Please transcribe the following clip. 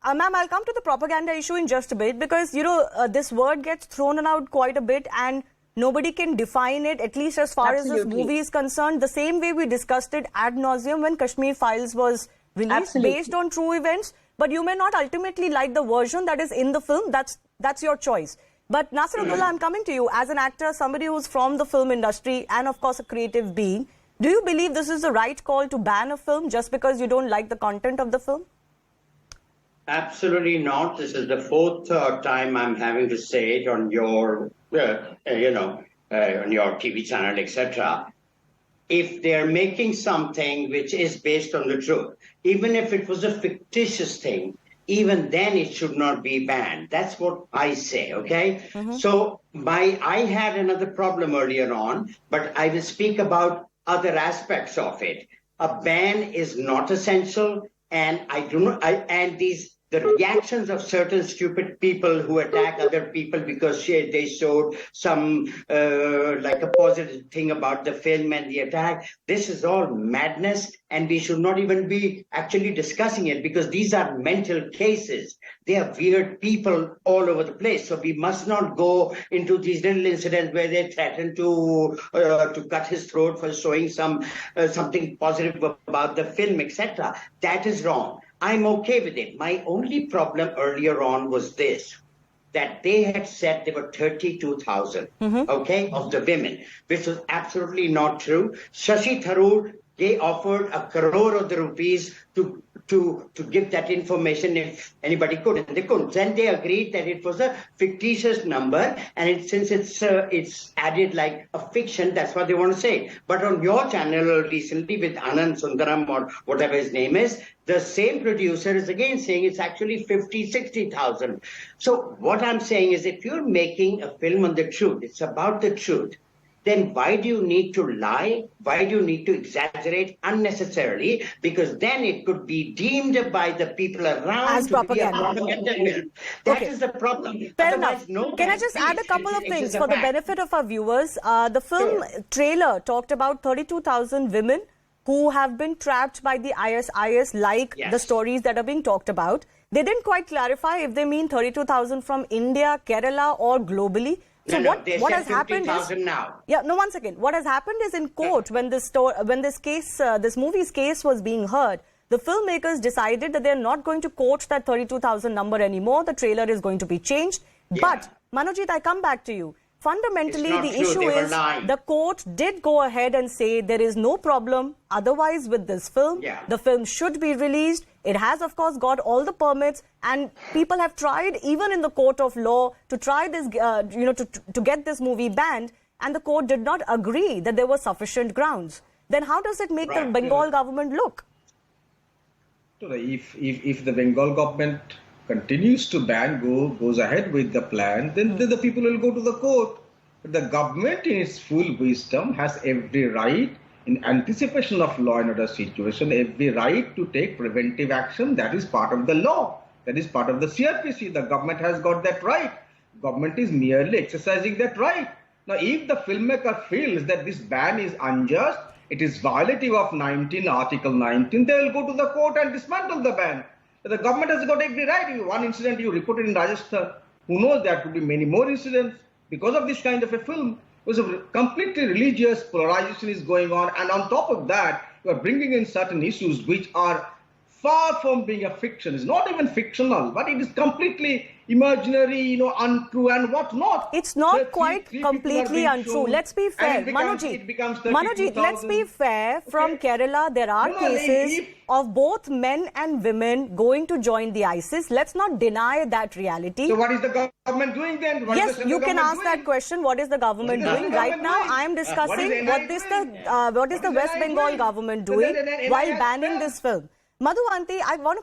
Ma'am, I'll come to the propaganda issue in just a bit because, this word gets thrown out quite a bit and nobody can define it, at least as far as this movie is concerned. The same way we discussed it ad nauseum when Kashmir Files was released based on true events. But you may not ultimately like the version that is in the film. That's your choice. But Naseer Abdullah, I'm coming to you as an actor, somebody who's from the film industry and, of course, a creative being. Do you believe this is the right call to ban a film just because you don't like the content of the film? Absolutely not. This is the fourth time I'm having to say it on your, on your TV channel, etc. If they're making something which is based on the truth, even if it was a fictitious thing, even then it should not be banned. That's what I say, okay? So I had another problem earlier on, but I will speak about other aspects of it. A ban is not essential, and the reactions of certain stupid people who attack other people because they showed some like a positive thing about the film and the attack. This is all madness, and we should not even be actually discussing it because these are mental cases. They are weird people all over the place. So we must not go into these little incidents where they threaten to cut his throat for showing something positive about the film, etc. That is wrong. I'm okay with it. My only problem earlier on was this, that they had said there were 32,000, okay, of the women, which was absolutely not true. Shashi Tharoor, they offered 1 crore of the rupees to give that information if anybody could, and they couldn't. Then they agreed that it was a fictitious number, and since it's added like a fiction, that's what they want to say. But on your channel recently with Anand Sundaram or whatever his name is, the same producer is again saying it's actually 50,000-60,000. So what I'm saying is, if you're making a film on the truth, it's about the truth, then why do you need to lie? Why do you need to exaggerate unnecessarily? Because then it could be deemed by the people around as propaganda. That is the problem. Fair enough. Can I just add a couple of things for the benefit of our viewers? The film trailer talked about 32,000 women who have been trapped by the ISIS, like the stories that are being talked about. They didn't quite clarify if they mean 32,000 from India, Kerala, or globally. So what has happened is now. One second. What has happened is in court when this movie's case was being heard, the filmmakers decided that they're not going to quote that 32,000 number anymore. The trailer is going to be changed. But Manojit, I come back to you. Fundamentally, the issue is the court did go ahead and say there is no problem otherwise with this film. The film should be released. It has, of course, got all the permits, and people have tried, even in the court of law, to try this, to get this movie banned, and the court did not agree that there were sufficient grounds. Then how does it make the Bengal government look? If the Bengal government continues to ban, goes ahead with the plan, then the people will go to the court. But the government, in its full wisdom, has every right, in anticipation of law and order situation, every right to take preventive action. That is part of the law. That is part of the CRPC. The government has got that right. Government is merely exercising that right. Now, if the filmmaker feels that this ban is unjust, it is violative of Article 19, they will go to the court and dismantle the ban. The government has got every right. One incident you reported in Rajasthan, who knows, there could be many more incidents because of this kind of a film. Because a completely religious polarization is going on, and on top of that, you are bringing in certain issues which are far from being a fiction. It's not even fictional, but it is completely imaginary, untrue and whatnot. It's not quite completely untrue. Let's be fair. Manojit, let's be fair. From Kerala, there are cases of both men and women going to join the ISIS. Let's not deny that reality. So what is the government doing then? Yes, you can ask that question. What is the government doing? Right now, I am discussing what is the West Bengal government doing while banning this film. Madhuvanti, I want to